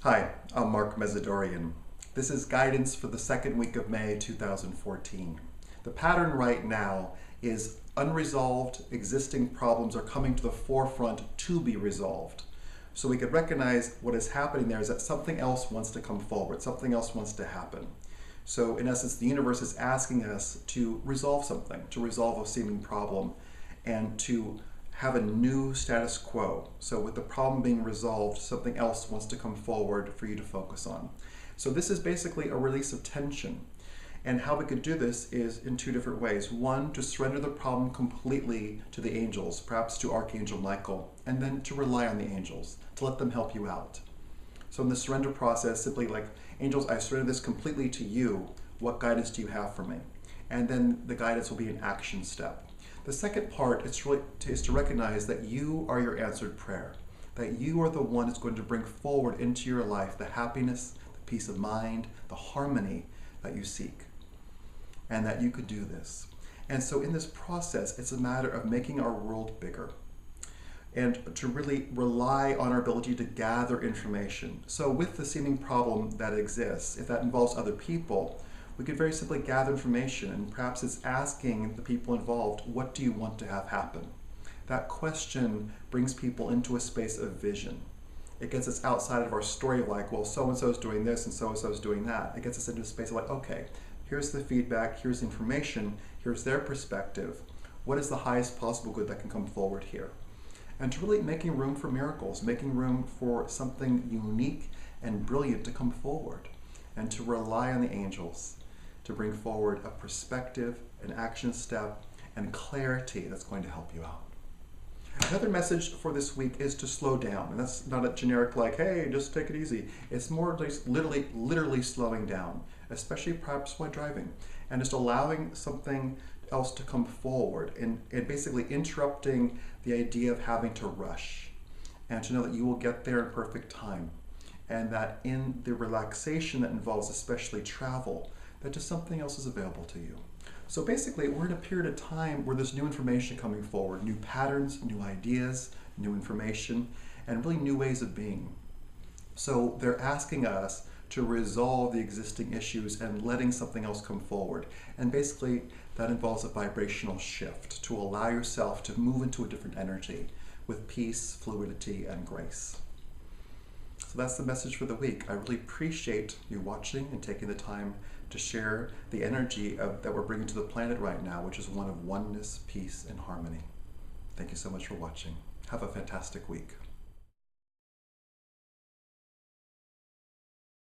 Hi, I'm Mark Mesidorian. This is guidance for the second week of May 2014. The pattern right now is unresolved existing problems are coming to the forefront to be resolved. So we could recognize what is happening there is that something else wants to come forward, something else wants to happen. So in essence, the universe is asking us to resolve something, to resolve a seeming problem, and to have a new status quo. So with the problem being resolved, something else wants to come forward for you to focus on. So this is basically a release of tension. And how we could do this is in two different ways. One, to surrender the problem completely to the angels, perhaps to Archangel Michael, and then to rely on the angels, to let them help you out. So in the surrender process, simply like, angels, I surrender this completely to you. What guidance do you have for me? And then the guidance will be an action step. The second part is to recognize that you are your answered prayer, that you are the one that's going to bring forward into your life the happiness, the peace of mind, the harmony that you seek, and that you could do this. And so in this process, it's a matter of making our world bigger and to really rely on our ability to gather information. So with the seeming problem that exists, if that involves other people, we could very simply gather information, and perhaps it's asking the people involved, what do you want to have happen? That question brings people into a space of vision. It gets us outside of our story of like, well, so-and-so is doing this and so-and-so is doing that. It gets us into a space of like, okay, here's the feedback, here's the information, here's their perspective. What is the highest possible good that can come forward here? And to really making room for miracles, making room for something unique and brilliant to come forward, and to rely on the angels to bring forward a perspective, an action step, and clarity that's going to help you out. Another message for this week is to slow down. And that's not a generic like, hey, just take it easy. It's more like literally slowing down, especially perhaps while driving, and just allowing something else to come forward and basically interrupting the idea of having to rush, and to know that you will get there in perfect time, and that in the relaxation that involves especially travel, that just something else is available to you. So basically, we're in a period of time where there's new information coming forward, new patterns, new ideas, new information, and really new ways of being. So they're asking us to resolve the existing issues and letting something else come forward. And basically, that involves a vibrational shift to allow yourself to move into a different energy with peace, fluidity, and grace. So that's the message for the week. I really appreciate you watching and taking the time to share the energy that we're bringing to the planet right now, which is one of oneness, peace, and harmony. Thank you so much for watching. Have a fantastic week.